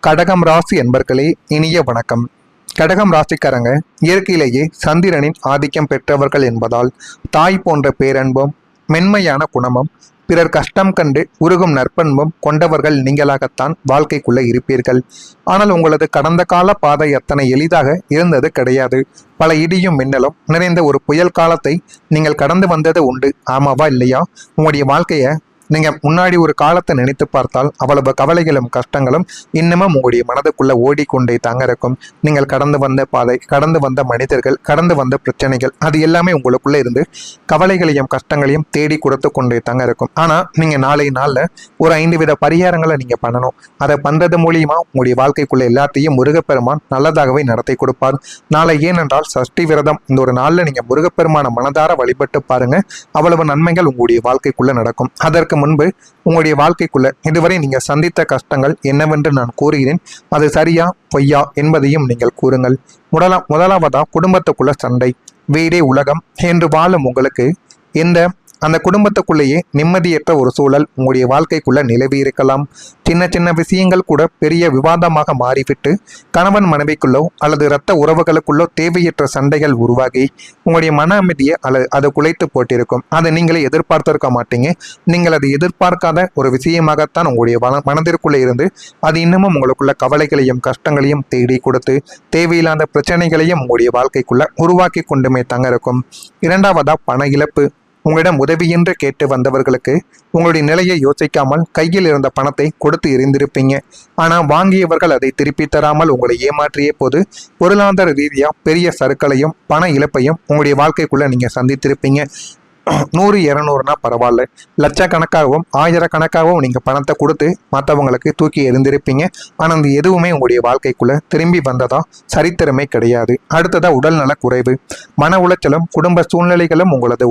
கடகம் ராசி என்பர்களே, இனிய வணக்கம். கடகம் ராசிக்காரங்க இயற்கையிலேயே சந்திரனின் ஆதிக்கம் பெற்றவர்கள் என்பதால் தாய் போன்ற பேரன்பும் மென்மையான குணமும் பிறர் கஷ்டம் கண்டு உருகும் நற்பண்பும் கொண்டவர்கள் நீங்களாகத்தான் வாழ்க்கைக்குள்ள இருப்பீர்கள். ஆனால் உங்களது கடந்த கால பாதை அத்தனை எளிதாக இருந்தது கிடையாது. பல இடியும் மின்னலும் நிறைந்த ஒரு புயல் காலத்தை நீங்கள் கடந்து வந்தது உண்டு. ஆமாவா இல்லையா? உங்களுடைய வாழ்க்கையை நீங்க முன்னாடி ஒரு காலத்தை நினைத்து பார்த்தால் அவ்வளவு கவலைகளும் கஷ்டங்களும் இன்னமும் உங்களுடைய மனதுக்குள்ள ஓடிக்கொண்டே தாங்க இருக்கும். நீங்கள் கடந்து வந்த பாதை, கடந்து வந்த மனிதர்கள், கடந்து வந்த பிரச்சனைகள், அது எல்லாமே உங்களுக்குள்ள இருந்து கவலைகளையும் கஷ்டங்களையும் தேடி கொடுத்து கொண்டே தாங்க இருக்கும். ஆனா நீங்க நாளை நாள்ல ஒரு 5 வித பரிகாரங்களை நீங்க பண்ணணும். அதை பண்றது மூலியமா உங்களுடைய வாழ்க்கைக்குள்ள எல்லாத்தையும் முருகப்பெருமான் நல்லதாகவே நடத்தி கொடுப்பார். நாளை ஏனென்றால் சஷ்டி விரதம். இந்த ஒரு நாள்ல நீங்க முருகப்பெருமான மனதார வழிபட்டு பாருங்க. அவ்வளவு நன்மைகள் உங்களுடைய வாழ்க்கைக்குள்ள நடக்கும். அதற்கு முன்பு உங்களுடைய வாழ்க்கைக்குள்ள இதுவரை நீங்க சந்தித்த கஷ்டங்கள் என்னவென்று நான் கூறுகிறேன். அது சரியா பொய்யா என்பதையும் நீங்கள் கூறுங்கள். முதலாவதா குடும்பத்துக்குள்ள சண்டை. வீடே உலகம் என்று வாழும் உங்களுக்கு அந்த குடும்பத்துக்குள்ளேயே நிம்மதியற்ற ஒரு சூழல் உங்களுடைய வாழ்க்கைக்குள்ள நிலவி இருக்கலாம். சின்ன சின்ன விஷயங்கள் கூட பெரிய விவாதமாக மாறிவிட்டு கணவன் மனைவிக்குள்ளோ அல்லது இரத்த உறவுகளுக்குள்ளோ தேவையற்ற சண்டைகள் உருவாகி உங்களுடைய மன அமைதியை அதை குலைத்து போட்டிருக்கும். அதை நீங்களே எதிர்பார்த்திருக்க மாட்டீங்க. நீங்கள் அதை எதிர்பார்க்காத ஒரு விஷயமாகத்தான் உங்களுடைய மனதிற்குள்ளே இருந்து அது இன்னமும் உங்களுக்குள்ள கவலைகளையும் கஷ்டங்களையும் தேடி கொடுத்து தேவையில்லாத பிரச்சனைகளையும் உங்களுடைய வாழ்க்கைக்குள்ள உருவாக்கி கொண்டுமே தங்க இருக்கும். இரண்டாவதா பண இழப்பு. உங்களிடம் உதவி என்று கேட்டு வந்தவர்களுக்கு உங்களுடைய நிலையை யோசிக்காமல் கையில் இருந்த பணத்தை கொடுத்து எறிந்திருப்பீங்க. ஆனால் வாங்கியவர்கள் அதை திருப்பி தராமல் உங்களை ஏமாற்றிய போது பொருளாதார ரீதியாக பெரிய சறுக்கலையும் பண இழப்பையும் உங்களுடைய வாழ்க்கைக்குள்ள நீங்க சந்தித்திருப்பீங்க. 100, 200னா பரவாயில்ல, லட்சக்கணக்காகவும் ஆயிரக்கணக்காகவும் நீங்க பணத்தை கொடுத்து மற்றவங்களுக்கு தூக்கி எறிந்திருப்பீங்க. ஆனால் அந்த எதுவுமே உங்களுடைய வாழ்க்கைக்குள்ள திரும்பி வந்ததா சரித்திரமே கிடையாது. அடுத்ததா உடல்நல குறைவு. மன உளைச்சலும் குடும்ப சூழ்நிலைகளும் உங்களது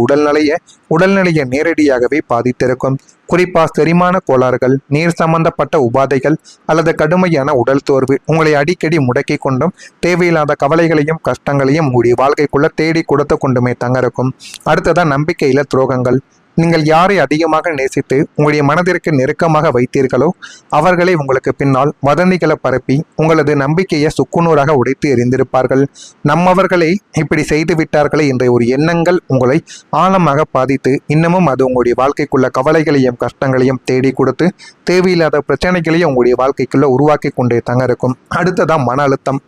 உடல்நிலையை நேரடியாகவே பாதித்திருக்கும். குறிப்பா செரிமான கோளாறுகள், நீர் சம்பந்தப்பட்ட உபாதைகள் அல்லது கடுமையான உடல் சோர்வு உங்களை அடிக்கடி முடக்கி கொண்டும் தேவையில்லாத கவலைகளையும் கஷ்டங்களையும் உங்களுடைய வாழ்க்கைக்குள்ள தேடி கொடுத்து கொண்டுமே தங்க இருக்கும். அடுத்ததான் நம்பிக்கையில துரோகங்கள். நீங்கள் யாரை அதிகமாக நேசித்து உங்களுடைய மனதிற்கு நெருக்கமாக வைத்தீர்களோ அவர்களே உங்களுக்கு பின்னால் வதந்திகளை பரப்பி உங்களது நம்பிக்கையை சுக்குநூறாக உடைத்து எறிந்திருப்பார்கள். நம்மவர்களே இப்படி செய்து விட்டார்களே என்ற ஒரு எண்ணங்கள் உங்களை ஆழமாக பாதித்து இன்னமும் அது உங்களுடைய வாழ்க்கைக்குள்ள கவலைகளையும் கஷ்டங்களையும் தேடி கொடுத்து தேவையில்லாத பிரச்சனைகளையும் உங்களுடைய வாழ்க்கைக்குள்ள உருவாக்கி கொண்டே தங்க இருக்கும். அடுத்ததான் மன அழுத்தம்.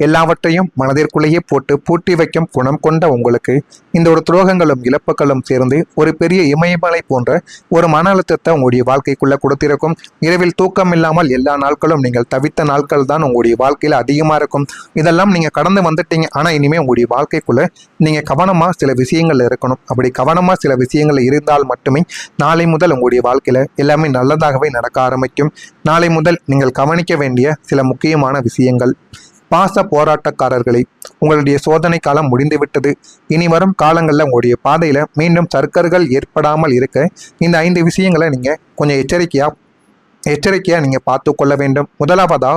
எல்லாவற்றையும் மனதிற்குள்ளேயே போட்டு பூட்டி வைக்கும் குணம் கொண்ட உங்களுக்கு இந்த ஒரு துரோகங்களும் இழப்புகளும் சேர்ந்து ஒரு பெரிய இமயமலை போன்ற ஒரு மன அழுத்தத்தை உங்களுடைய வாழ்க்கைக்குள்ள கொடுத்திருக்கும். இரவில் தூக்கம் இல்லாமல் எல்லா நாட்களும் நீங்கள் தவித்த நாட்கள் தான் உங்களுடைய வாழ்க்கையில அதிகமா இருக்கும். இதெல்லாம் நீங்க கடந்து வந்துட்டீங்க. ஆனா இனிமே உங்களுடைய வாழ்க்கைக்குள்ள நீங்க கவனமா சில விஷயங்கள் இருக்கணும். அப்படி கவனமா சில விஷயங்கள் இருந்தால் மட்டுமே நாளை முதல் உங்களுடைய வாழ்க்கையில எல்லாமே நல்லதாகவே நடக்க ஆரம்பிக்கும். நாளை முதல் நீங்கள் கவனிக்க வேண்டிய சில முக்கியமான விஷயங்கள். பாச போராட்டக்காரர்களை, உங்களுடைய சோதனை காலம் முடிந்துவிட்டது. இனி வரும் காலங்களில் உங்களுடைய பாதையில மீண்டும் சர்க்கர்கள் ஏற்படாமல் இருக்க இந்த 5 விஷயங்களை நீங்க கொஞ்சம் எச்சரிக்கையா நீங்க பார்த்து கொள்ள வேண்டும். முதலாவதா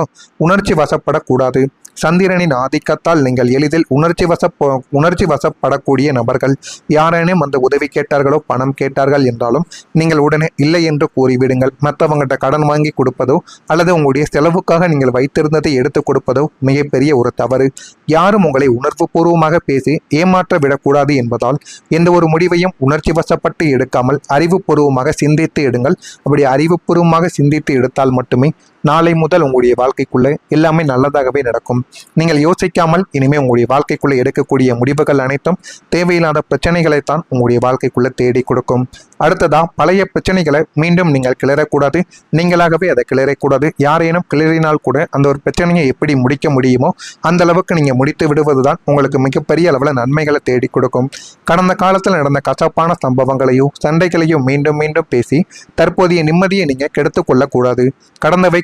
உணர்ச்சி வசப்படக்கூடாது. சந்திரனின் ஆதிக்கத்தால் நீங்கள் எளிதில் உணர்ச்சி வசப்படக்கூடிய நபர்கள். யாரேனும் அந்த உதவி கேட்டார்களோ பணம் கேட்டார்கள் என்றாலும் நீங்கள் உடனே இல்லை என்று கூறிவிடுங்கள். மற்றவங்கள்ட்ட கடன் வாங்கி கொடுப்பதோ அல்லது உங்களுடைய செலவுக்காக நீங்கள் வைத்திருந்ததை எடுத்து கொடுப்பதோ மிகப்பெரிய ஒரு தவறு. யாரும் உங்களை உணர்வு பூர்வமாக பேசி ஏமாற்ற விடக்கூடாது என்பதால் எந்த ஒரு முடிவையும் உணர்ச்சி வசப்பட்டு எடுக்காமல் அறிவுபூர்வமாக சிந்தித்து எடுங்கள். அப்படி அறிவுபூர்வமாக சிந்தித்து எடுத்தால் மட்டுமே நாளை முதல் உங்களுடைய வாழ்க்கைக்குள்ள எல்லாமே நல்லதாகவே நடக்கும். நீங்கள் யோசிக்காமல் இனிமே உங்களுடைய வாழ்க்கைக்குள்ள எடுக்கக்கூடிய முடிவுகள் அனைத்தும் தேவையில்லாத பிரச்சனைகளைத்தான் உங்களுடைய வாழ்க்கைக்குள்ள தேடி கொடுக்கும். அடுத்ததா பழைய பிரச்சனைகளை மீண்டும் நீங்கள் கிளறக்கூடாது. நீங்களாகவே அதை கிளறக்கூடாது. யாரேனும் கிளறினால் கூட அந்த ஒரு பிரச்சனையை எப்படி முடிக்க முடியுமோ அந்த அளவுக்கு நீங்க முடித்து விடுவதுதான் உங்களுக்கு மிகப்பெரிய அளவில் நன்மைகளை தேடி கொடுக்கும். கடந்த காலத்தில் நடந்த கசப்பான சம்பவங்களையோ சண்டைகளையோ மீண்டும் மீண்டும் பேசி தற்போதைய நிம்மதியை நீங்க கெடுத்து கொள்ளக்கூடாது.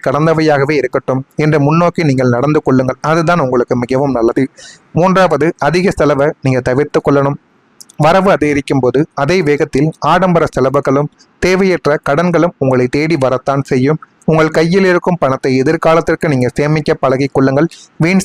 கடந்தவையாகவே இருக்கட்டும் என்று முன்னோக்கி நீங்கள் நடந்து கொள்ளுங்கள். அதுதான் உங்களுக்கு மிகவும் நல்லது. மூன்றாவது, அதிக செலவை நீங்க தவிர்த்து கொள்ளணும். வரவு அதிகரிக்கும் போது அதே வேகத்தில் ஆடம்பர செலவுகளும் தேவையற்ற கடன்களும் உங்களை தேடி வரத்தான் செய்யும். உங்கள் கையில் இருக்கும் பணத்தை எதிர்காலத்திற்கு நீங்கள் சேமிக்க பழகிக் கொள்ளுங்கள். வீண்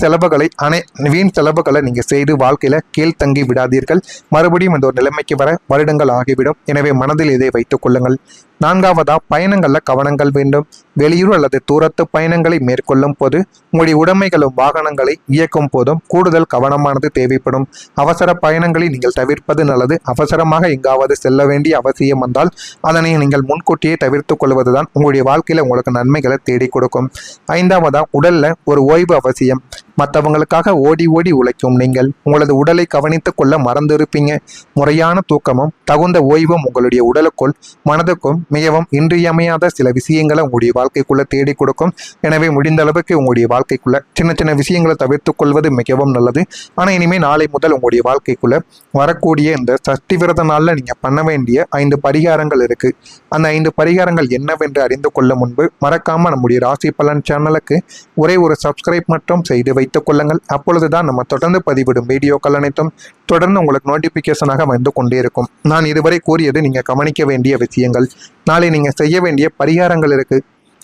செலவுகளை நீங்கள் செய்து வாழ்க்கையில கீழ்த்தங்கி விடாதீர்கள். மறுபடியும் இந்த ஒரு நிலைமைக்கு வர வருடங்கள் ஆகிவிடும். எனவே மனதில் இதை வைத்துக் கொள்ளுங்கள். 4வதா, பயணங்கள்ல கவனங்கள் வேண்டும். வெளியூர் அல்லது தூரத்து பயணங்களை மேற்கொள்ளும் போது உங்களுடைய உடைமைகளும் வாகனங்களை இயக்கும் போதும் கூடுதல் கவனமானது தேவைப்படும். அவசர பயணங்களை நீங்கள் தவிர்ப்பது நல்லது. அவசரமாக எங்காவது செல்ல வேண்டிய அவசியம் வந்தால் அதனை நீங்கள் முன்கூட்டியே தவிர்த்து கொள்வதுதான் உங்களுடைய வாழ்க்கையில உங்களுக்கு நன்மைகளை தேடி கொடுக்கும். 5வதா, உடல்ல ஒரு ஓய்வு அவசியம். மற்றவங்களுக்காக ஓடி ஓடி உழைக்கும் நீங்கள் உங்களது உடலை கவனித்துக் கொள்ள மறந்திருப்பீங்க. முறையான தூக்கமும் தகுந்த ஓய்வும் உங்களுடைய உடலுக்குள் மனதுக்கும் மிகவும் இன்றியமையாத சில விஷயங்களை உங்களுடைய வாழ்க்கைக்குள்ள தேடி கொடுக்கும். எனவே முடிந்த அளவுக்கு உங்களுடைய வாழ்க்கைக்குள்ள சின்ன சின்ன விஷயங்களை தவிர்த்துக் கொள்வது மிகவும் நல்லது. ஆனால் இனிமேல் நாளை முதல் உங்களுடைய வாழ்க்கைக்குள்ள வரக்கூடிய இந்த சஷ்டி விரத நாளில் நீங்கள் பண்ண வேண்டிய 5 பரிகாரங்கள் இருக்கு. அந்த 5 பரிகாரங்கள் என்னவென்று அறிந்து கொள்ள முன்பு மறக்காம நம்முடைய ராசி பலன் சேனலுக்கு ஒரே ஒரு சப்ஸ்கிரைப் மட்டும் செய்து வைத்துக் கொள்ளுங்கள். அப்பொழுதுதான் நம்ம தொடர்ந்து பதிவிடும் வீடியோக்கள் அனைத்தும் தொடர்ந்து உங்களுக்கு நோட்டிபிகேஷனாக வந்து கொண்டே இருக்கும். நான் இதுவரை கூறியது நீங்க கவனிக்க வேண்டிய விஷயங்கள். நாளை நீங்க செய்ய வேண்டிய பரிகாரங்கள் இருக்கு.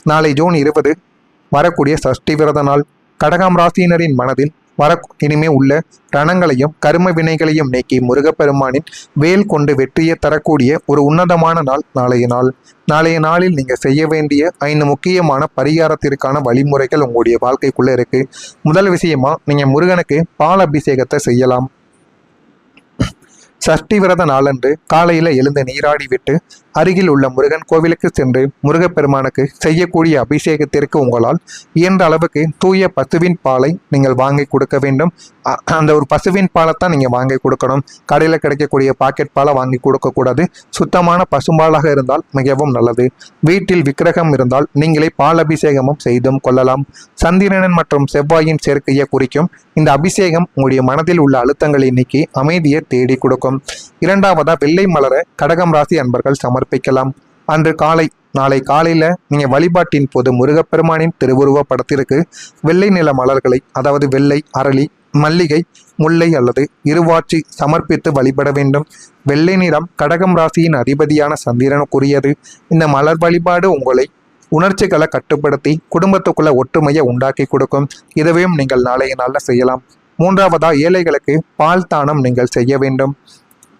நாளை ஜூன் 20 வரக்கூடிய சஷ்டி விரத நாள். கடகம் ராசியினரின் மனதில் இனிமே உள்ள ரணங்களையும் கர்ம வினைகளையும் நீக்கி முருகப்பெருமானின் வேல் கொண்டு வெற்றியை தரக்கூடிய ஒரு உன்னதமான நாள் நாளைய நாளில் நீங்க செய்ய வேண்டிய 5 முக்கியமான பரிகாரத்திற்கான வழிமுறைகள் உங்களுடைய வாழ்க்கைக்குள்ள இருக்கு. முதல் விஷயமா, நீங்க முருகனுக்கு பால் அபிஷேகத்தை செய்யலாம். சஷ்டி விரத நாளன்று காலையில எழுந்து நீராடி விட்டு அருகில் உள்ள முருகன் கோவிலுக்கு சென்று முருகப்பெருமானுக்கு செய்யக்கூடிய அபிஷேகத்திற்கு உங்களால் இயன்ற அளவுக்கு தூய பசுவின் பாலை நீங்கள் வாங்கி கொடுக்க வேண்டும். அந்த ஒரு பசுவின் பாலைத்தான் நீங்கள் வாங்கி கொடுக்கணும். கடையில் கிடைக்கக்கூடிய பாக்கெட் பாலை வாங்கி கொடுக்கக்கூடாது. சுத்தமான பசும்பாலாக இருந்தால் மிகவும் நல்லது. வீட்டில் விக்கிரகம் இருந்தால் நீங்களே பால் அபிஷேகமும் செய்தும் கொள்ளலாம். சந்திரன் மற்றும் செவ்வாயின் சேர்க்கையை குறிக்கும் இந்த அபிஷேகம் உங்களுடைய மனதில் உள்ள அழுத்தங்களை நீக்கி அமைதியை தேடி கொடுக்கும். 2வதா, வெள்ளை மலரை கடகம் ராசி அன்பர்கள் சமர்ப்பிக்கலாம். நாளை காலையில நீங்க வழிபாட்டின் போது முருகப்பெருமானின் திருவுருவ படத்திற்கு வெள்ளை நில மலர்களை, அதாவது வெள்ளை, அரளி, மல்லிகை, முல்லை அல்லது இருவாட்சி சமர்ப்பித்து வழிபட வேண்டும். வெள்ளை நிறம் கடகம் ராசியின் அதிபதியான சந்திரனுக்குரியது. இந்த மலர் வழிபாடு உங்களை உணர்ச்சிகளை கட்டுப்படுத்தி குடும்பத்துக்குள்ள ஒற்றுமையை உண்டாக்கி கொடுக்கும். இதுவையும் நீங்கள் நாளைய நாளில் செய்யலாம். 3வதா, ஏழைகளுக்கு பால் தானம் நீங்கள் செய்ய வேண்டும்.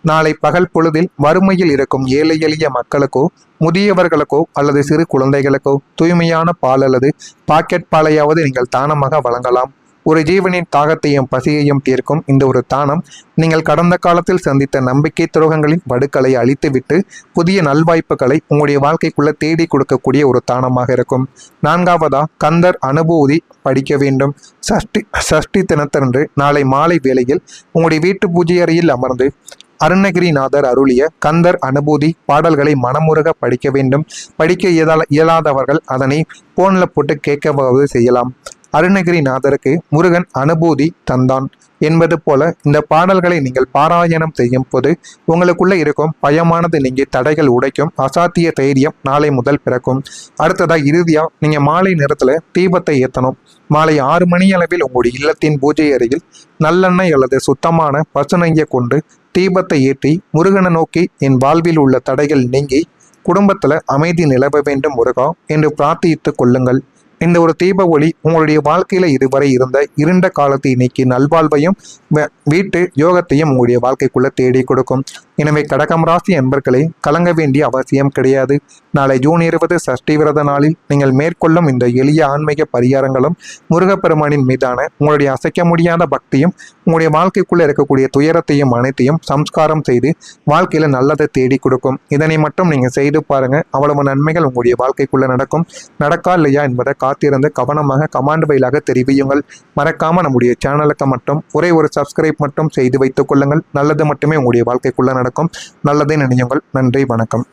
நாளை பகல் பொழுதில் வறுமையில் இருக்கும் ஏழை எளிய மக்களுக்கோ முதியவர்களுக்கோ அல்லது சிறு குழந்தைகளுக்கோ தூய்மையான பால் அல்லது பாக்கெட் பாலையாவது நீங்கள் தானமாக வழங்கலாம். ஒரு ஜீவனின் தாகத்தையும் பசியையும் தீர்க்கும் இந்த ஒரு தானம் நீங்கள் கடந்த காலத்தில் சந்தித்த நம்பிக்கை துரோகங்களின் வடுக்களை அழித்துவிட்டு புதிய நல்வாய்ப்புகளை உங்களுடைய வாழ்க்கைக்குள்ள தேடி கொடுக்கக்கூடிய ஒரு தானமாக இருக்கும். 4வதா, கந்தர் அனுபூதி படிக்க வேண்டும். சஷ்டி தினத்தன்று நாளை மாலை வேளையில் உங்களுடைய வீட்டு பூஜை அறையில் அமர்ந்து அருணகிரிநாதர் அருளிய கந்தர் அனுபூதி பாடல்களை மனமுருக படிக்க வேண்டும். படிக்க இயலாதவர்கள் அதனை போன்ல போட்டு கேட்கவாவது செய்யலாம். அருணகிரிநாதருக்கு முருகன் அனுபூதி தந்தான் என்பது போல இந்த பாடல்களை நீங்கள் பாராயணம் செய்யும் போது உங்களுக்குள்ள இருக்கும் பயமானது நீங்கி தடைகள் உடைக்கும். அசாத்திய தைரியம் நாளை முதல் பிறக்கும். அடுத்ததா, இறுதியா நீங்க மாலை நேரத்துல தீபத்தை ஏற்றணும். மாலை 6 மணி அளவில் உங்களுடைய இல்லத்தின் பூஜை அறையில் நல்லெண்ணெய் அல்லது சுத்தமான பசுநெய்யை கொண்டு தீபத்தை ஏற்றி முருகனை நோக்கி என் வாழ்வில் உள்ள தடைகள் நீங்கி குடும்பத்துல அமைதி நிலவ வேண்டும் முருகா என்று பிரார்த்தித்து கொள்ளுங்கள். இந்த ஒரு தீப ஒளி உங்களுடைய வாழ்க்கையில இதுவரை இருந்த இருண்ட காலத்தை நீக்கி நல்வாழ்வையும் வீட்டு யோகத்தையும் உங்களுடைய வாழ்க்கைக்குள்ள தேடி கொடுக்கும். எனவே கடகம் ராசி அன்பர்களே, கலங்க வேண்டிய அவசியம் கிடையாது. நாளை ஜூன் 20 சஷ்டி விரத நாளில் நீங்கள் மேற்கொள்ளும் இந்த எளிய ஆன்மீக பரிகாரங்களும் முருகப்பெருமானின் மீதான உங்களுடைய அசைக்க முடியாத பக்தியும் உங்களுடைய வாழ்க்கைக்குள்ள இருக்கக்கூடிய துயரத்தையும் அனைத்தையும் சம்ஸ்காரம் செய்து வாழ்க்கையில நல்லதை தேடி கொடுக்கும். இதனை மட்டும் நீங்க செய்து பாருங்க. அவ்வளவு நன்மைகள் உங்களுடைய வாழ்க்கைக்குள்ள நடக்கும். நடக்கா இல்லையா என்பதை காத்திருந்து கவனமாக கமாண்ட் பைலாக தெரிவியுங்கள். மறக்காம நம்முடைய சேனலுக்கு மட்டும் ஒரே ஒரு சப்ஸ்கிரைப் மட்டும் செய்து வைத்துக் கொள்ளுங்கள். நல்லது மட்டுமே உங்களுடைய வாழ்க்கைக்குள்ள நடக்கும். நல்லதை நினையுங்கள். நன்றி, வணக்கம்.